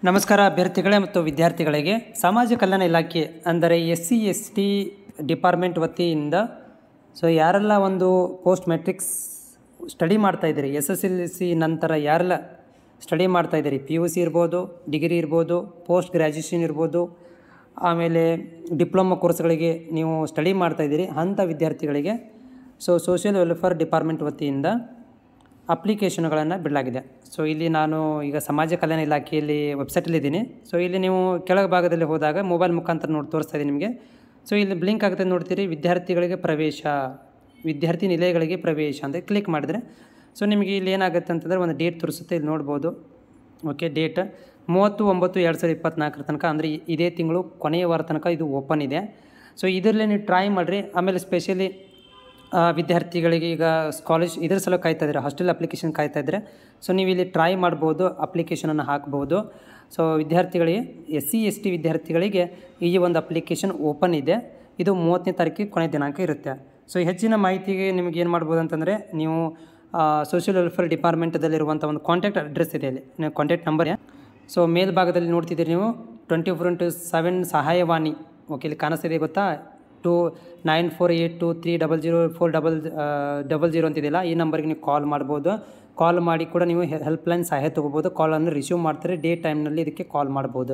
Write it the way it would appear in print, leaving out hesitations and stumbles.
ನಮಸ್ಕಾರ ಅಭ್ಯರ್ಥಿಗಳೇ ಮತ್ತು ವಿದ್ಯಾರ್ಥಿಗಳಿಗೆ ಸಮಾಜ ಕಲ್ಯಾಣ ಇಲಾಖೆ ಅಂದರೆ SC/ST ಡಿಪಾರ್ಟ್ಮೆಂಟ್ ವತಿಯಿಂದ ಯಾರೆಲ್ಲ ಒಂದು ಪೋಸ್ಟ್ ಮ್ಯಾಟ್ರಿಕ್ಸ್ ಸ್ಟಡಿ ಮಾಡ್ತಾಯಿದ್ದೀರಿ, SSLC ನಂತರ ಯಾರೆಲ್ಲ ಸ್ಟಡಿ ಮಾಡ್ತಾಯಿದ್ದೀರಿ, PUC ಇರ್ಬೋದು, ಡಿಗ್ರಿ ಇರ್ಬೋದು, ಪೋಸ್ಟ್ ಗ್ರ್ಯಾಜುಯೇಷನ್ ಇರ್ಬೋದು, ಆಮೇಲೆ ಡಿಪ್ಲೊಮಾ ಕೋರ್ಸ್ಗಳಿಗೆ ನೀವು ಸ್ಟಡಿ ಮಾಡ್ತಾಯಿದ್ದೀರಿ ಅಂಥ ವಿದ್ಯಾರ್ಥಿಗಳಿಗೆ ಸೋಷಿಯಲ್ ವೆಲ್ಫೇರ್ ಡಿಪಾರ್ಟ್ಮೆಂಟ್ ವತಿಯಿಂದ ಅಪ್ಲಿಕೇಶನ್ಗಳನ್ನು ಬಿಡಲಾಗಿದೆ. ಇಲ್ಲಿ ನಾನು ಈಗ ಸಮಾಜ ಕಲ್ಯಾಣ ಇಲಾಖೆಯಲ್ಲಿ ವೆಬ್ಸೈಟಲ್ಲಿದ್ದೀನಿ. ಇಲ್ಲಿ ನೀವು ಕೆಳಗೆ ಭಾಗದಲ್ಲಿ ಹೋದಾಗ ಮೊಬೈಲ್ ಮುಖಾಂತರ ತೋರಿಸ್ತಾ ಇದ್ದೀನಿ ನಿಮಗೆ. ಇಲ್ಲಿ ಬ್ಲಿಂಕ್ ಆಗುತ್ತೆ ನೋಡ್ತೀರಿ, ವಿದ್ಯಾರ್ಥಿಗಳಿಗೆ ಪ್ರವೇಶ, ವಿದ್ಯಾರ್ಥಿ ನಿಲಯಗಳಿಗೆ ಪ್ರವೇಶ ಅಂತ ಕ್ಲಿಕ್ ಮಾಡಿದ್ರೆ ನಿಮಗೆ ಇಲ್ಲಿ ಏನಾಗುತ್ತೆ ಅಂತಂದರೆ ಒಂದು ಡೇಟ್ ತೋರಿಸುತ್ತೆ, ಇಲ್ಲಿ ನೋಡ್ಬೋದು. ಓಕೆ, ಡೇಟ್ 30/9/2024 ತನಕ, ಅಂದರೆ ಇದೇ ತಿಂಗಳು ಕೊನೆಯ ವಾರ ತನಕ ಇದು ಓಪನ್ ಇದೆ. ಇದರಲ್ಲೇ ನೀವು ಟ್ರೈ ಮಾಡಿರಿ. ಆಮೇಲೆ ಸ್ಪೆಷಲಿ ವಿದ್ಯಾರ್ಥಿಗಳಿಗೆ ಈಗ ಇದರ ಸಲ ಕಾಯ್ತಾ ಇದ್ದಾರೆ, ಹಾಸ್ಟೆಲ್ ಅಪ್ಲಿಕೇಶನ್ ಕಾಯ್ತಾ ಇದ್ದರೆ ನೀವು ಇಲ್ಲಿ ಟ್ರೈ ಮಾಡ್ಬೋದು, ಅಪ್ಲಿಕೇಶನನ್ನು ಹಾಕ್ಬೋದು. ವಿದ್ಯಾರ್ಥಿಗಳಿಗೆ SC/ST ವಿದ್ಯಾರ್ಥಿಗಳಿಗೆ ಈ ಒಂದು ಅಪ್ಲಿಕೇಶನ್ ಓಪನ್ ಇದೆ. ಇದು 30ನೇ ತಾರೀಕಿಗೆ ಕೊನೆಯ ದಿನಾಂಕ ಇರುತ್ತೆ. ಹೆಚ್ಚಿನ ಮಾಹಿತಿಗೆ ನಿಮಗೆ ಏನು ಮಾಡ್ಬೋದು ಅಂತಂದರೆ ನೀವು ಸೋಷಿಯಲ್ ವೆಲ್ಫೇರ್ ಡಿಪಾರ್ಟ್ಮೆಂಟದಲ್ಲಿರುವಂಥ ಒಂದು ಕಾಂಟ್ಯಾಕ್ಟ್ ಅಡ್ರೆಸ್ ಇದೆ, ಇಲ್ಲಿ ನೀವು ಕಾಂಟ್ಯಾಕ್ಟ್ ನಂಬರ್ ಮೇಲ್ಭಾಗದಲ್ಲಿ ನೋಡ್ತಿದ್ದೀರಿ ನೀವು 24x7 ಸಹಾಯವಾಣಿ. ಓಕೆ, ಇಲ್ಲಿ ಕಾಣಿಸ್ತಿದೆ ಗೊತ್ತಾ, 294823004000 ಅಂತಿದೆಯಲ್ಲ, ಈ ನಂಬರ್ಗೆ ನೀವು ಕಾಲ್ ಮಾಡ್ಬೋದು. ಕಾಲ್ ಮಾಡಿ ಕೂಡ ನೀವು ಹೆಲ್ಪ್ಲೈನ್ ಸಹಾಯ ತೊಗೋಬೋದು. ಕಾಲನ್ನು ರಿಸೀವ್ ಮಾಡ್ತಾರೆ, ಡೇ ಟೈಮ್ನಲ್ಲಿ ಇದಕ್ಕೆ ಕಾಲ್ ಮಾಡ್ಬೋದು.